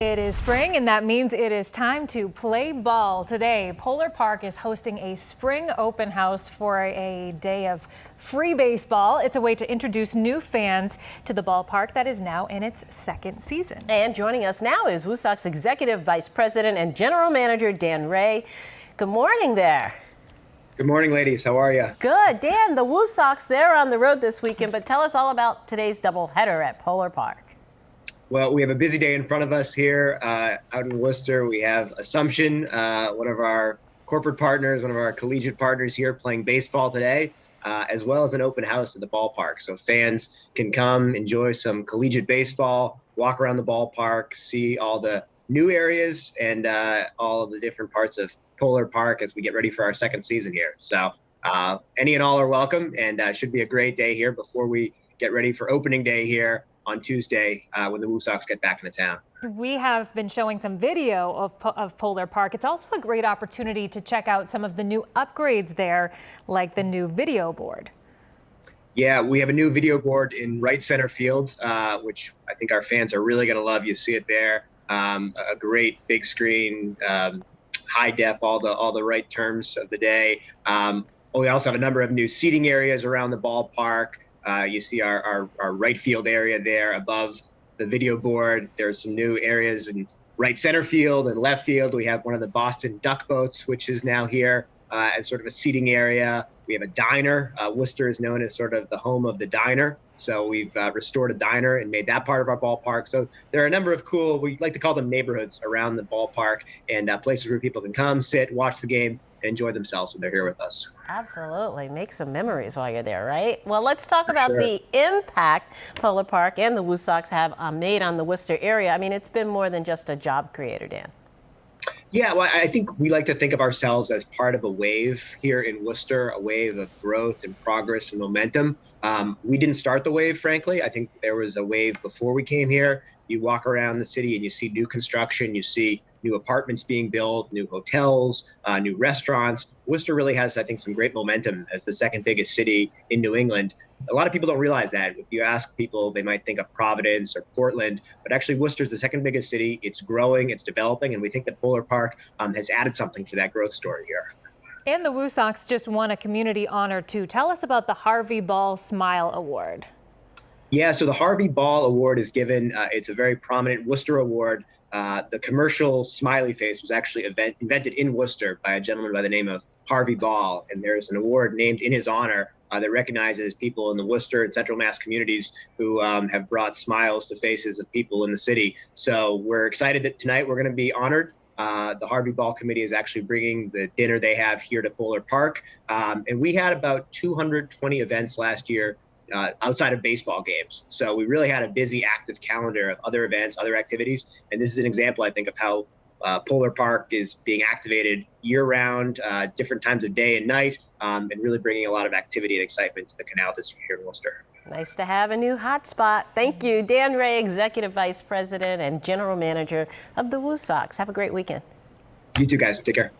It is spring, and that means it is time to play ball. Today, Polar Park is hosting a spring open house for a day of free baseball. It's a way to introduce new fans to the ballpark that is now in its second season. And joining us now is Woo-Sox Executive Vice President and General Manager Dan Ray. Good morning there. Good morning, ladies. How are you? Good. Dan, the Woo-Sox, they're on the road this weekend, but tell us all about today's doubleheader at Polar Park. Well, we have a busy day in front of us here out in Worcester. We have Assumption, one of our corporate partners, one of our collegiate partners here playing baseball today, as well as an open house at the ballpark. So fans can come enjoy some collegiate baseball, walk around the ballpark, see all the new areas and all of the different parts of Polar Park as we get ready for our second season here. So any and all are welcome, and should be a great day here before we get ready for opening day here on Tuesday when the Woo-Sox get back into town. We have been showing some video of Polar Park. It's also a great opportunity to check out some of the new upgrades there, like the new video board. Yeah, we have a new video board in right center field, which I think our fans are really going to love. You see it there. A great big screen, high def, all the right terms of the day. We also have a number of new seating areas around the ballpark. You see our right field area there above the video board. There's some new areas in right center field and left field. We have one of the Boston duck boats, which is now here as sort of a seating area. We have a diner. Worcester is known as sort of the home of the diner. So we've restored a diner and made that part of our ballpark. So there are a number of cool, we like to call them neighborhoods around the ballpark, and places where people can come, sit, watch the game, and enjoy themselves when they're here with us. Absolutely. Make some memories while you're there, right? Well, let's talk about the impact Polar Park and the Woo-Sox have made on the Worcester area. I mean, it's been more than just a job creator, Dan. Yeah, well, I think we like to think of ourselves as part of a wave here in Worcester, a wave of growth and progress and momentum. We didn't start the wave, frankly. I think there was a wave before we came here. You walk around the city and you see new construction, you see new apartments being built, new hotels, new restaurants. Worcester really has, I think, some great momentum as the second biggest city in New England. A lot of people don't realize that. If you ask people, they might think of Providence or Portland, but actually Worcester is the second biggest city. It's growing, it's developing, and we think that Polar Park has added something to that growth story here. And the Woo-Sox just won a community honor too. Tell us about the Harvey Ball Smile Award. Yeah, so the Harvey Ball Award is given, it's a very prominent Worcester award. The commercial smiley face was actually invented in Worcester by a gentleman by the name of Harvey Ball, and there's an award named in his honor that recognizes people in the Worcester and Central Mass communities who have brought smiles to faces of people in the city. So we're excited that tonight we're going to be honored. The Harvey Ball Committee is actually bringing the dinner they have here to Polar Park, and we had about 220 events last year outside of baseball games. So we really had a busy, active calendar of other events, other activities. And this is an example, I think, of how Polar Park is being activated year-round, different times of day and night, and really bringing a lot of activity and excitement to the Canal District here in Worcester. Nice to have a new hotspot. Thank you, Dan Ray, Executive Vice President and General Manager of the Woo-Sox. Have a great weekend. You too, guys. Take care.